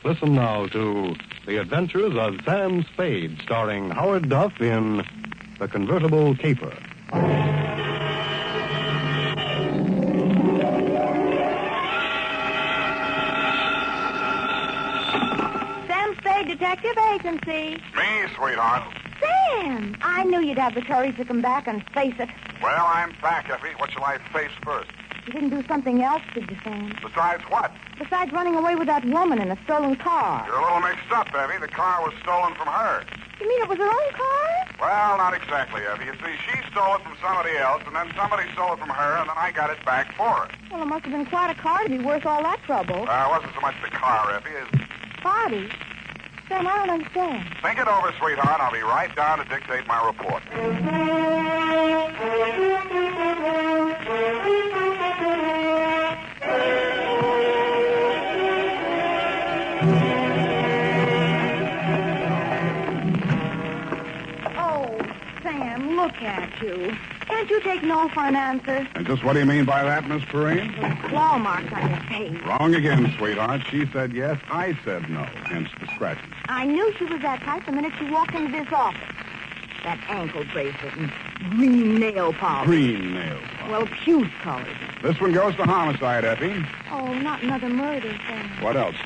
Listen now to The Adventures of Sam Spade, starring Howard Duff in The Convertible Caper. Sam Spade Detective Agency. Me, sweetheart. Sam, I knew you'd have the courage to come back and face it. Well, I'm back, Effie. What shall I face first? You didn't do something else, did you, Sam? Besides what? Besides running away with that woman in a stolen car. You're a little mixed up, Effie. The car was stolen from her. You mean it was her own car? Well, not exactly, Effie. You see, she stole it from somebody else, and then somebody stole it from her, and then I got it back for her. Well, it must have been quite a car to be worth all that trouble. It wasn't so much the car, Effie, as... Party? Sam, I don't understand. Think it over, sweetheart. I'll be right down to dictate my report. Oh, Sam, look at you. Can't you take no for an answer? And just what do you mean by that, Miss Perrine? Claw marks on your face. Wrong again, sweetheart. She said yes, I said no, hence the scratches. I knew she was that type the minute she walked into this office. That ankle bracelet and green nail polish. Green nail polish. Well, puce colors. This one goes to homicide, Effie. Oh, not another murder, Sam. What else?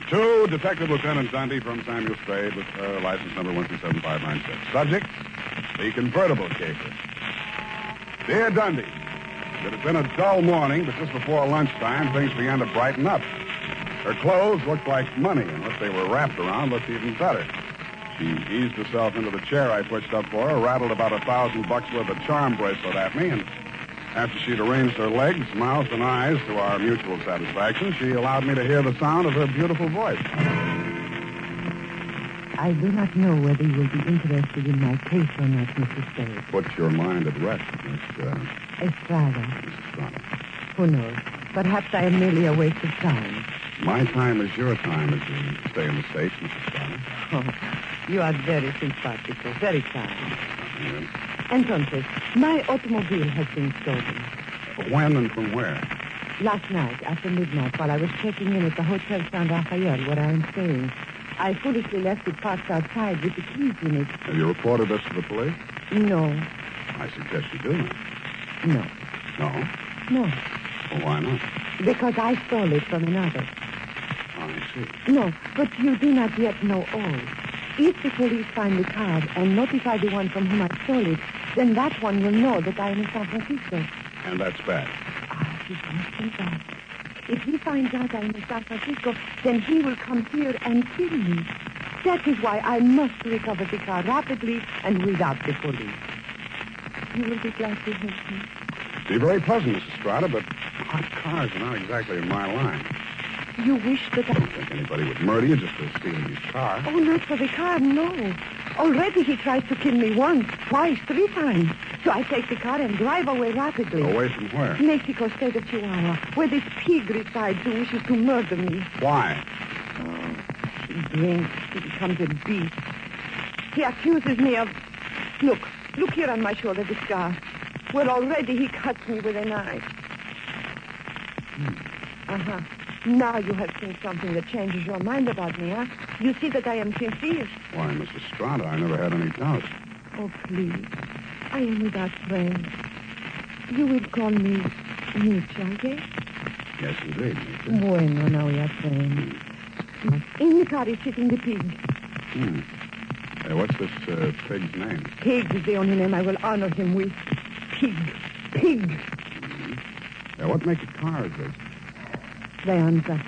To Detective Lieutenant Dundee from Samuel Spade with license number 127596. Subject, the convertible caper. Dear Dundee, it has been a dull morning, but just before lunchtime, things began to brighten up. Her clothes looked like money, and what they were wrapped around looked even better. She eased herself into the chair I pushed up for her, rattled about $1,000 worth of charm bracelet at me, and after she'd arranged her legs, mouth, and eyes to our mutual satisfaction, she allowed me to hear the sound of her beautiful voice. I do not know whether you will be interested in my case or not, Mr. Spade. Put your mind at rest, Miss Estrada. Estrada. Who knows? Perhaps I am merely a waste of time. My time is your time as you stay in the States, Miss Estrada. Oh, you are very simpatico, very kind. Yes. Entonces, my automobile has been stolen. When and from where? Last night, after midnight, while I was checking in at the Hotel San Rafael, where I am staying, I foolishly left it parked outside with the keys in it. Have you reported this to the police? No. I suggest you do. No. No? No. Well, why not? Because I stole it from another. Oh, I see. No, but you do not yet know all. If the police find the car and notify the one from whom I stole it, then that one will know that I am in San Francisco. And that's bad. Ah, he must be bad. If he finds out I am in San Francisco, then he will come here and kill me. That is why I must recover the car rapidly and without the police. You will be glad to help me. Be very pleasant, Miss Estrada, but hot cars are not exactly in my line. You wish that I don't think anybody would murder you just for stealing his car. Oh, not for the car, no. Already he tried to kill me once, twice, 3 times. So I take the car and drive away rapidly. Away from where? Mexico, state of Chihuahua, where this pig resides who wishes to murder me. Why? Oh, he drinks. He becomes a beast. He accuses me of... Look here on my shoulder, the scar. Where already he cuts me with a knife. Uh-huh. Now you have seen something that changes your mind about me, huh? You see that I am sincere. Why, Miss Estrada, I never had any doubt. Oh, please. I am without friends. You will call me Nietzsche, yes? Yes, indeed, Nietzsche. Bueno, now we are friends. In the car is sitting the pig. What's this pig's name? Pig is the only name I will honor him with. Pig. Pig. What make of car is this? Leandra.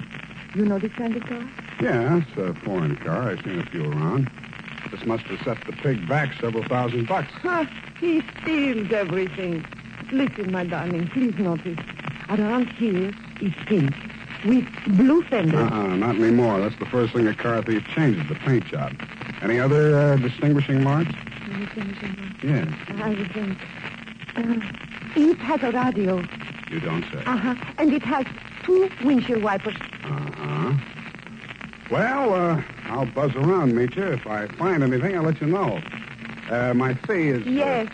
You know this kind of car? Yeah, it's a foreign car. I've seen a few around. This must have set the pig back several $1,000. Huh, he steals everything. Listen, my darling, please notice. Around here is pink with blue fenders. Not anymore. That's the first thing a car thief changes, the paint job. Any other distinguishing marks? Distinguishing marks? Yes. I would think. It has a radio. You don't say. Uh-huh. And it has 2 windshield wipers. Uh-huh. Well, I'll buzz around, meet you. If I find anything, I'll let you know. My fee is... Yes.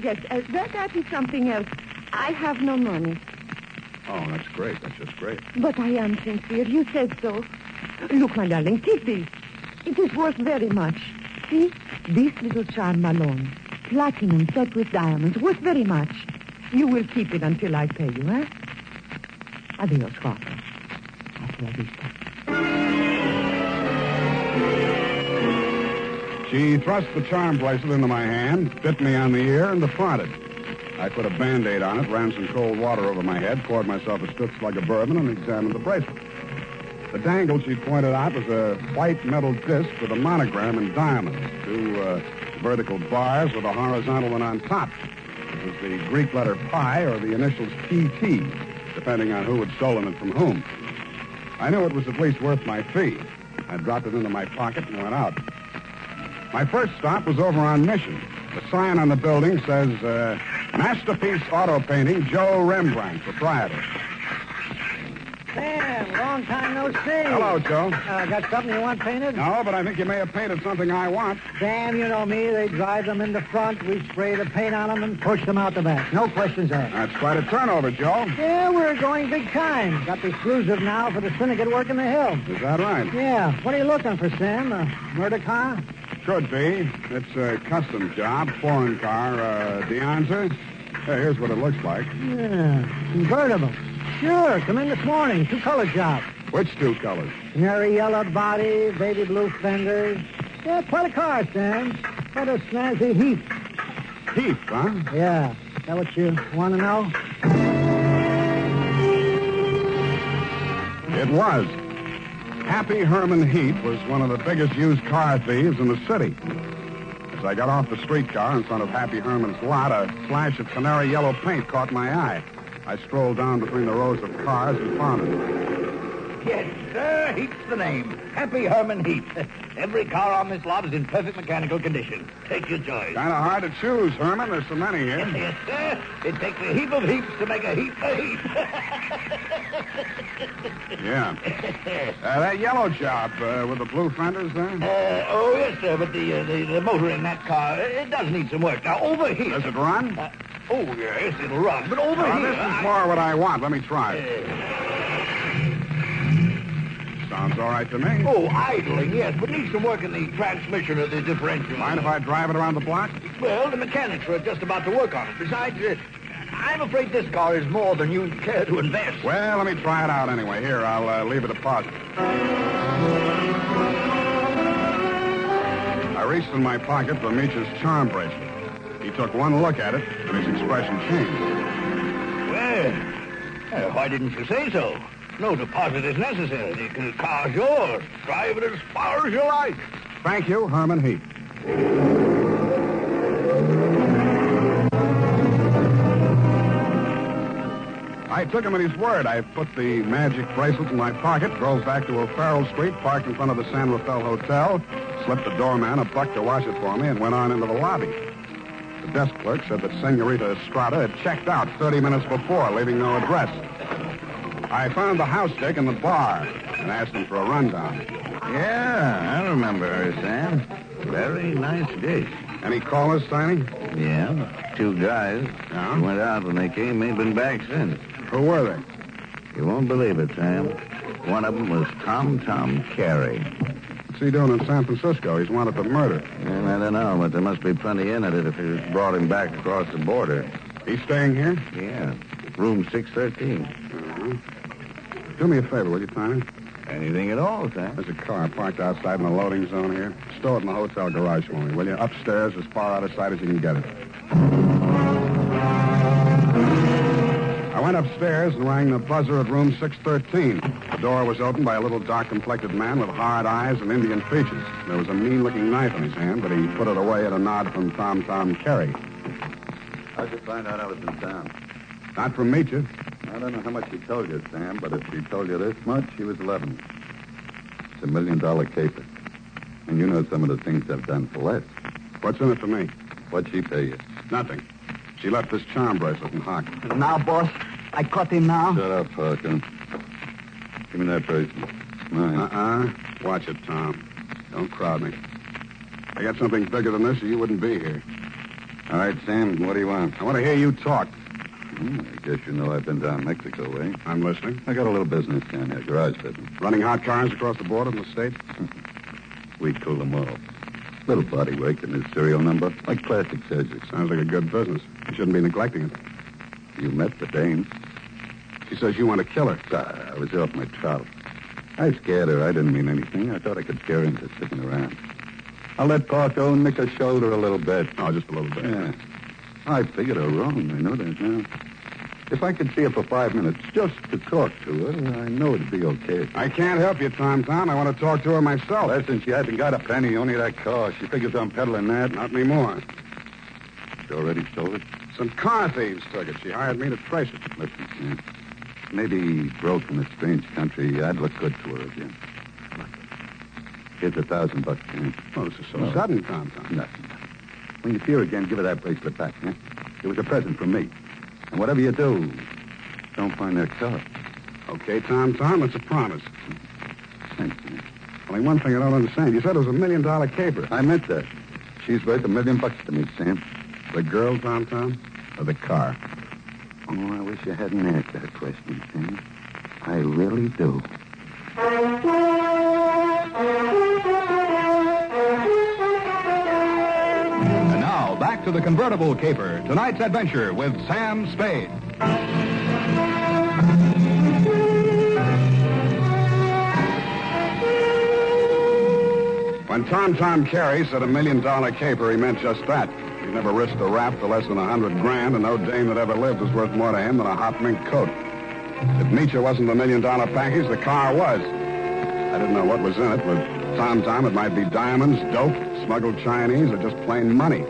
Yes, that is something else. I have no money. Oh, that's great. That's just great. But I am sincere. You said so. Look, my darling, keep this. It is worth very much. See? This little charm alone. Platinum set with diamonds. Worth very much. You will keep it until I pay you, eh? Adios, Father. Hasta la vista. She thrust the charm bracelet into my hand, bit me on the ear, and departed. I put a Band-Aid on it, ran some cold water over my head, poured myself a stitch like a bourbon, and examined the bracelet. The dangle she pointed out was a white metal disc with a monogram in diamonds, two vertical bars with a horizontal one on top. It was the Greek letter pi or the initials PT, depending on who had stolen it from whom. I knew it was at least worth my fee. I dropped it into my pocket and went out. My first stop was over on Mission. The sign on the building says, Masterpiece Auto Painting, Joe Rembrandt, proprietor. Sam, long time no see. Hello, Joe. Got something you want painted? No, but I think you may have painted something I want. Sam, you know me. They drive them in the front. We spray the paint on them and push them out the back. No questions asked. That's quite a turnover, Joe. Yeah, we're going big time. Got the exclusive now for the syndicate work in the hill. Is that right? Yeah. What are you looking for, Sam? A murder car? Could be. It's a custom job, foreign car, Deonza. Hey, here's what it looks like. Yeah, convertible. Sure, come in this morning. Two-color job. Which two colors? Canary yellow body, baby blue fenders. Yeah, quite a car, Sam. Quite a snazzy heap. Heath, huh? Yeah. Is that what you want to know? It was. Happy Herman Heath was one of the biggest used car thieves in the city. As I got off the streetcar in front of Happy Herman's lot, a flash of canary yellow paint caught my eye. I strolled down between the rows of cars and found it. Yes, sir. Heath's the name. Happy Herman Heath. Every car on this lot is in perfect mechanical condition. Take your choice. Kind of hard to choose, Herman. There's so many here. Yes, sir. It takes a heap of heaps to make a heap a heap. Yeah. That yellow job with the blue fenders there? Oh, yes, sir, but the motor in that car, it does need some work. Now, over here... Does it run? Oh, yes, it'll run. But over here... This is more what I want. Let me try it. Sounds all right to me. Oh, idling, yes, but needs some work in the transmission of the differential. Mind if I drive it around the block? Well, the mechanics are just about to work on it. Besides, I'm afraid this car is more than you care to invest. Well, let me try it out anyway. Here, I'll leave a deposit. I reached in my pocket for Meech's charm bracelet. He took one look at it, and his expression changed. Well, why didn't you say so? No deposit is necessary. The car's yours. Drive it as far as you like. Thank you, Herman Heath. I took him at his word. I put the magic bracelet in my pocket, drove back to O'Farrell Street, parked in front of the San Rafael Hotel, slipped the doorman a buck to wash it for me, and went on into the lobby. The desk clerk said that Senorita Estrada had checked out 30 minutes before, leaving no address. I found the house dick in the bar and asked him for a rundown. Yeah, I remember her, Sam. Very nice dish. Any callers, Tiny? Yeah, two guys. Yeah? Who went out when they came, ain't been back since. Who were they? You won't believe it, Sam. One of them was Tom Carey. What's he doing in San Francisco? He's wanted for murder. And I don't know, but there must be plenty in it if he brought him back across the border. He's staying here? Yeah, room 613. Uh-huh. Do me a favor, will you, Tiny? Anything at all, Sam. There's a car parked outside in the loading zone here. Stow it in the hotel garage for me, will you? Upstairs, as far out of sight as you can get it. I went upstairs and rang the buzzer at room 613. The door was opened by a little dark-complected man with hard eyes and Indian features. There was a mean-looking knife in his hand, but he put it away at a nod from Tom Carey. How'd you find out I was in town? Not from Meecha. I don't know how much she told you, Sam, but if she told you this much, she was 11. It's $1 million caper. And you know some of the things I've done for less. What's in it for me? What'd she pay you? Nothing. She left this charm bracelet in Hock. Now, boss, I caught him now. Shut up, Parker. Give me that bracelet. Mine. Watch it, Tom. Don't crowd me. I got something bigger than this, or you wouldn't be here. All right, Sam, what do you want? I want to hear you talk. I guess you know I've been down Mexico way. I'm listening. I got a little business down here, garage business. Running hot cars across the border from the States? We cool them off. Little body work and his serial number, like plastic surgery. Sounds like a good business. You shouldn't be neglecting it. You met the dame. She says you want to kill her. I was off my trout. I scared her. I didn't mean anything. I thought I could scare her into sticking around. I let Parko nick her shoulder a little bit. Oh, just a little bit. Yeah. I figured her wrong. I know that now. If I could see her for 5 minutes just to talk to her, I know it'd be okay. I can't help you, Tom. I want to talk to her myself. Listen, she hasn't got a penny, only that car. She figures I'm peddling that. Not anymore. She already sold it? Some car thieves took it. She hired me to trace it. Listen, Sam. Maybe broke in a strange country, I'd look good to her again. Here's $1,000, Sam. Oh, this is so sudden, Tom. Nothing. When you see her again, give her that bracelet back, huh? It was a present from me. And whatever you do, don't find that car. Okay, Tom, it's a promise. Thanks, man. Only one thing I don't understand. You said it was $1 million caper. I meant that. She's worth $1 million to me, Sam. The girl, Tom? Or the car? Oh, I wish you hadn't asked that question, Sam. I really do. And now, back to the Convertible Caper. Tonight's adventure with Sam Spade. When Tom Carey said $1 million caper, he meant just that. He never risked a rap for less than $100,000, and no dame that ever lived was worth more to him than a hot mink coat. If Meacher wasn't the $1 million package, the car was. I didn't know what was in it. With Tom, it might be diamonds, dope, smuggled Chinese, or just plain money.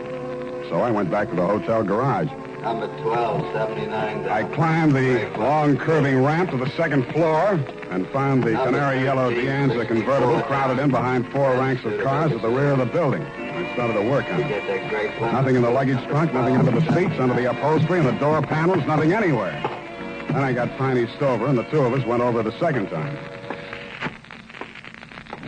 So I went back to the hotel garage. Number 1279. I climbed the long, curving ramp to the second floor and found the canary yellow Dianza convertible crowded in behind 4 ranks of cars at the rear of the building. I started to work on it. Nothing in the luggage trunk, nothing under the seats, under the upholstery, and the door panels, nothing anywhere. Then I got Tiny Stover, and the two of us went over the second time.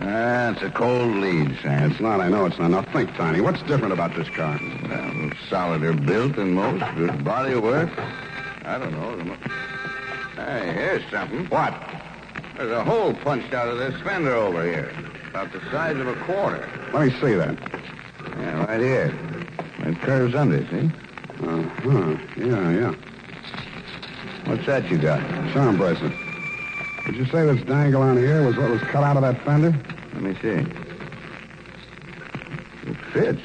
It's a cold lead, Sam. It's not, I know it's not. Now think, Tiny, what's different about this car? Well, solider built than most. Good body work. I don't know. Hey, here's something. What? There's a hole punched out of this fender over here. About the size of a quarter. Let me see that. Yeah, right here. It curves under, see? Yeah. What's that you got? Charm bracelet. Did you say this dangle on here was what was cut out of that fender? Let me see. It fits.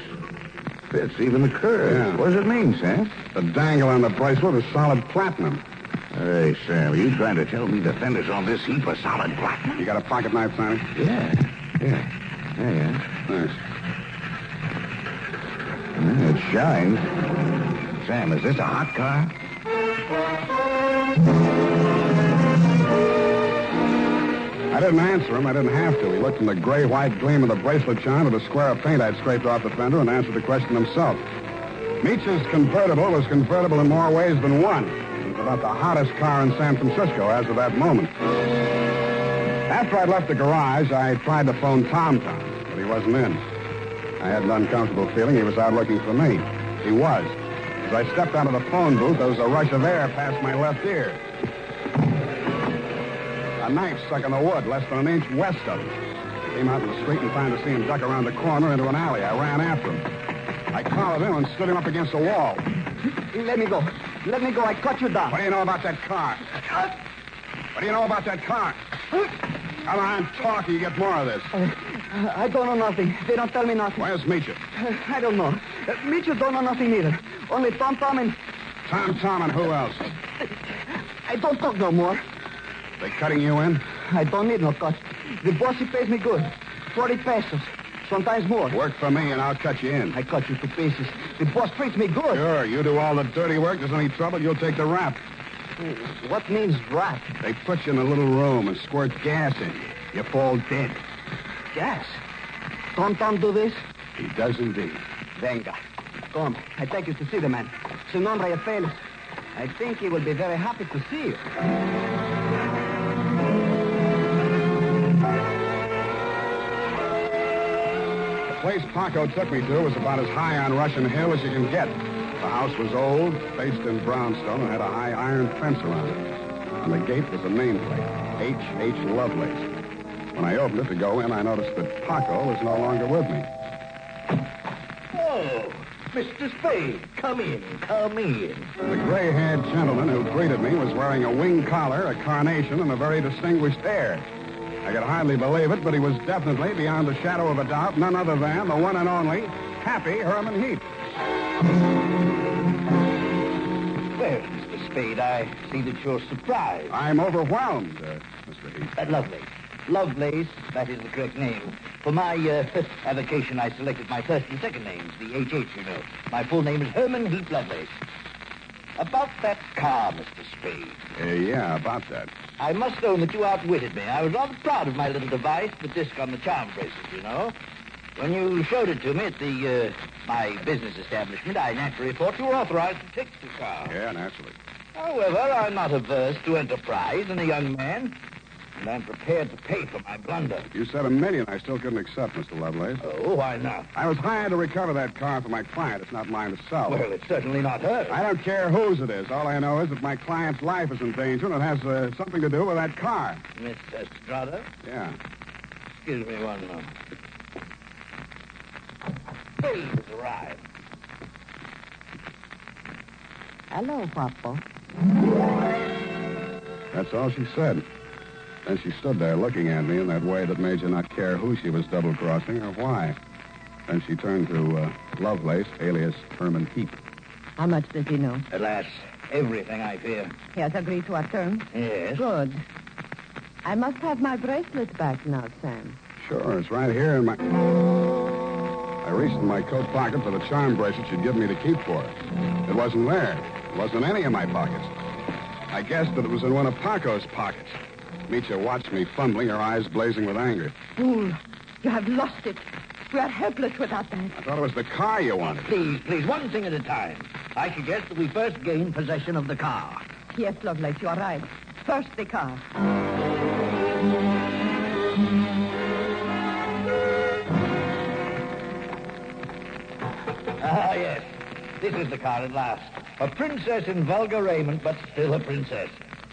Fits even the curve. Yeah. What does it mean, Sam? The dangle on the bracelet is solid platinum. Hey, Sam, are you trying to tell me the fenders on this heap are solid platinum? You got a pocket knife, Tiny? Yeah. Thanks. Yeah, it shines. Sam, is this a hot car? I didn't answer him. I didn't have to. He looked from the gray-white gleam of the bracelet shine to the square of paint I'd scraped off the fender and answered the question himself. Meach's convertible was convertible in more ways than one. It was about the hottest car in San Francisco as of that moment. After I'd left the garage, I tried to phone Tom, but he wasn't in. I had an uncomfortable feeling he was out looking for me. He was. As I stepped out of the phone booth, there was a rush of air past my left ear. A knife stuck in the wood less than an inch west of him. I came out in the street and found to see him duck around the corner into an alley. I ran after him. I collared him and stood him up against the wall. Let me go. I cut you down. What do you know about that car? What do you know about that car? Come on, talk, or you get more of this. I don't know nothing. They don't tell me nothing. Where's Meacher? I don't know. Meacher don't know nothing either. Only Tom and... Tom and who else? I don't talk no more. They cutting you in? I don't need no cut. The boss, he pays me good. 40 pesos. Sometimes more. Work for me and I'll cut you in. I cut you to pieces. The boss treats me good. Sure, you do all the dirty work. There's any trouble, you'll take the rap. What means rap? They put you in a little room and squirt gas in you. You fall dead. Gas? Tom do this? He does indeed. Venga. Come, I take you to see the man. Su nombre es Felix. I think he will be very happy to see you. The place Paco took me to was about as high on Russian Hill as you can get. The house was old, faced in brownstone, and had a high iron fence around it. On the gate was a nameplate, H.H. Lovelace. When I opened it to go in, I noticed that Paco was no longer with me. Oh, Mr. Spade, come in, come in. The gray-haired gentleman who greeted me was wearing a wing collar, a carnation, and a very distinguished air. I could hardly believe it, but he was definitely, beyond the shadow of a doubt, none other than the one and only Happy Herman Heap. Well, Mr. Spade, I see that you're surprised. I'm overwhelmed, Mr. Heap. Lovelace, that is the correct name. For my avocation, I selected my first and second names, the H.H., you know. My full name is Herman Heap Lovelace. About that car, Mr. Spade. Yeah, about that. I must own that you outwitted me. I was rather proud of my little device, the disc on the charm bracelet, you know. When you showed it to me at my business establishment, I naturally thought you were authorized to take the car. Yeah, naturally. However, I'm not averse to enterprise in a young man, and I'm prepared to pay for my blunder. You said $1 million I still couldn't accept, Mr. Lovelace. Oh, why not? I was hired to recover that car for my client. It's not mine to sell. Well, it's certainly not hers. I don't care whose it is. All I know is that my client's life is in danger, and it has something to do with that car. Miss Estrada? Yeah. Excuse me one moment. Please arrive. Hello, Papa. That's all she said. Then she stood there looking at me in that way that made you not care who she was double-crossing or why. Then she turned to Lovelace, alias Herman Heap. How much does he know? Alas, everything, I fear. He has agreed to our terms? Yes. Good. I must have my bracelet back now, Sam. Sure, it's right here in my... I reached in my coat pocket for the charm bracelet she'd given me to keep for her. It wasn't there. It wasn't in any of my pockets. I guessed that it was in one of Paco's pockets. Mitya watched me fumbling, her eyes blazing with anger. Fool, you have lost it. We are helpless without that. I thought it was the car you wanted. Please, one thing at a time. I suggest that we first gain possession of the car. Yes, Lovelace, you are right. First, the car. Ah, yes. This is the car at last. A princess in vulgar raiment, but still a princess.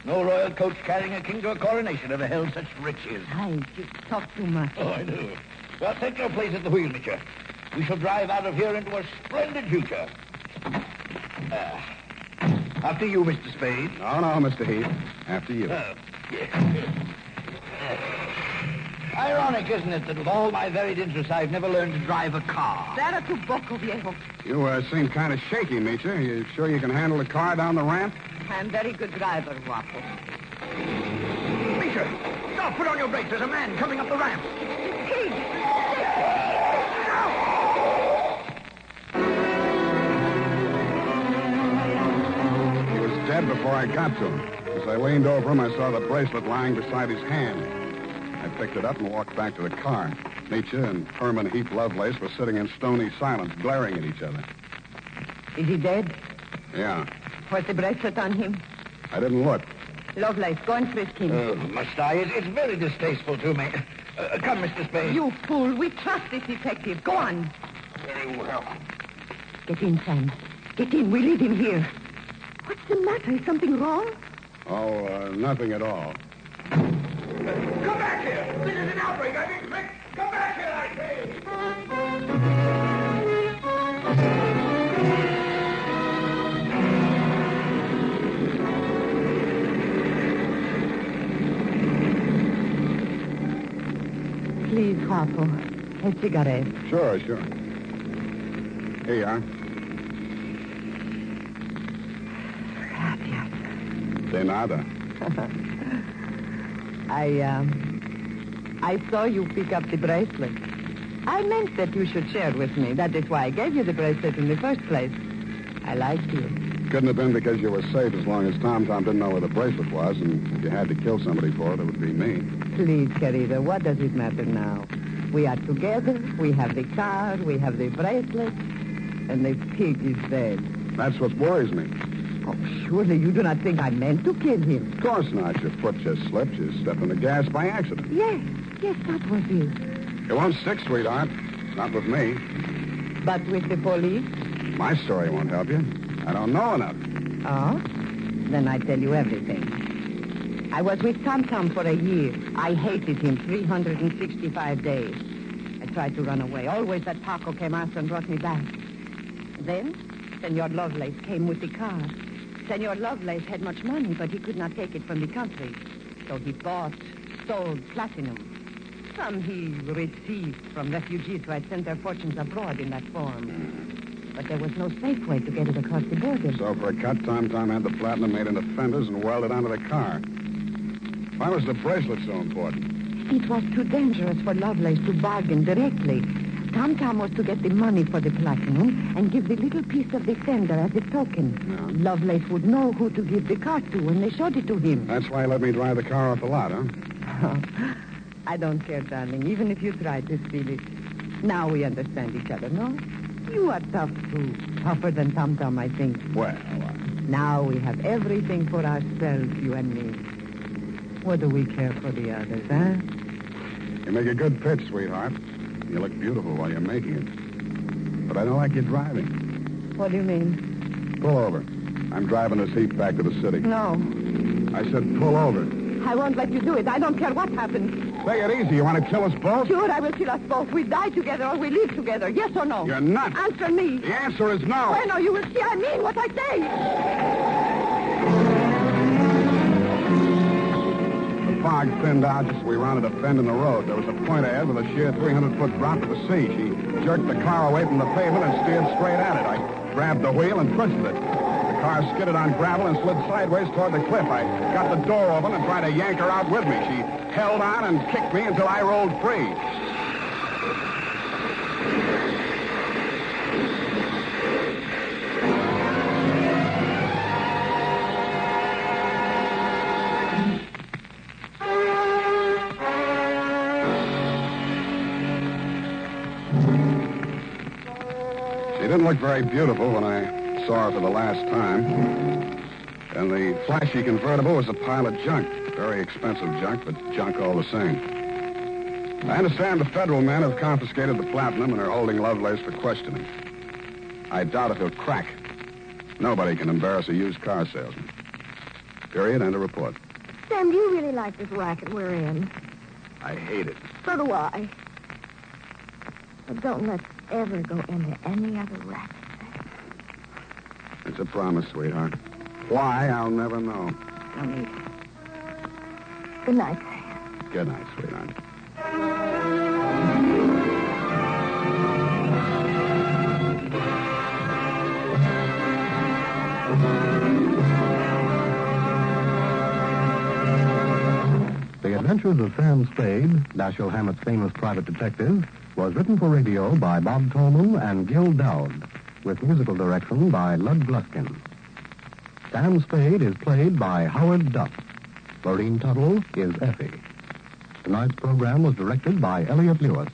No royal coach carrying a king to a coronation ever held such riches. Hide, you talk too much. Oh, I do. Well, take your place at the wheel, Mitya. We shall drive out of here into a splendid future. After you, Mr. Spade. No, Mr. Heap. After you. Yes. Ironic, isn't it, that with all my varied interests, I've never learned to drive a car. There too poco, viejo. You seem kind of shaky, Mitya. You sure you can handle the car down the ramp? I'm very good driver, Guapo. Mitya, stop! Put on your brakes. There's a man coming up the ramp. Pig! He was dead before I got to him. As I leaned over him, I saw the bracelet lying beside his hand. I picked it up and walked back to the car. Mitya and Herman Heap Lovelace were sitting in stony silence, glaring at each other. Is he dead? Yeah. Was the bracelet on him? I didn't look. Lovelace, go and frisk him. Oh, must I? It's very distasteful to me. Come, Mr. Spade. You fool. We trust this detective. Go on. Very well. Get in, Sam. Get in. We leave him here. What's the matter? Is something wrong? Oh, nothing at all. Come back here! This is an outbreak! I mean, quick! Come back here, I say! Please, Guapo. A cigarette. Sure. Here you are. Gracias. De nada. I saw you pick up the bracelet. I meant that you should share with me. That is why I gave you the bracelet in the first place. I liked you. Couldn't have been because you were safe as long as Tom didn't know where the bracelet was, and if you had to kill somebody for it, it would be me. Please, querida, what does it matter now? We are together, we have the car, we have the bracelet, and the pig is dead. That's what worries me. Oh, surely you do not think I meant to kill him. Of course not. Your foot just slipped. You stepped on the gas by accident. Yes, that was it. It won't stick, sweetheart. Not with me. But with the police? My story won't help you. I don't know enough. Oh? Then I tell you everything. I was with Tom for a year. I hated him 365 days. I tried to run away. Always that Paco came after and brought me back. Then, Senor Lovelace came with the car. Senor Lovelace had much money, but he could not take it from the country. So he bought, sold platinum. Some he received from refugees who had sent their fortunes abroad in that form. But there was no safe way to get it across the border. So for a cut, Tom had the platinum made into fenders and welded onto the car. Why was the bracelet so important? It was too dangerous for Lovelace to bargain directly. Tom was to get the money for the platinum and give the little piece of the fender as a token. Yeah. Lovelace would know who to give the car to when they showed it to him. That's why he let me drive the car off the lot, huh? I don't care, darling, even if you try to steal it. Now we understand each other, no? You are tough, too. Tougher than Tom, I think. Well, Now we have everything for ourselves, you and me. What do we care for the others, huh? you make a good pitch, sweetheart. You look beautiful while you're making it. But I don't like you driving. What do you mean? Pull over. I'm driving this heap back to the city. No. I said pull over. I won't let you do it. I don't care what happens. Take it easy. You want to kill us both? Sure, I will kill us both. We die together or we live together. Yes or no? You're nuts. Answer me. The answer is no. Bueno, you will see I mean what I say. The fog thinned out just as we rounded a bend in the road. There was a point ahead with a sheer 300-foot drop to the sea. She jerked the car away from the pavement and steered straight at it. I grabbed the wheel and pushed it. The car skidded on gravel and slid sideways toward the cliff. I got the door open and tried to yank her out with me. She held on and kicked me until I rolled free. She didn't look very beautiful when I saw her for the last time. And the flashy convertible was a pile of junk. Very expensive junk, but junk all the same. I understand the federal men have confiscated the platinum and are holding Lovelace for questioning. I doubt if he'll crack. Nobody can embarrass a used car salesman. Period. End of report. Sam, do you really like this racket we're in? I hate it. So do I. But don't let's ever go into any other racket. It's a promise, sweetheart. Why, I'll never know. No need. Good night, Sam. Good night, sweetheart. The Adventures of Sam Spade, Dashiell Hammett's famous private detective, was written for radio by Bob Tolman and Gil Dowd, with musical direction by Lud Gluskin. Sam Spade is played by Howard Duff. Lorene Tuttle is Effie. Tonight's program was directed by Elliott Lewis.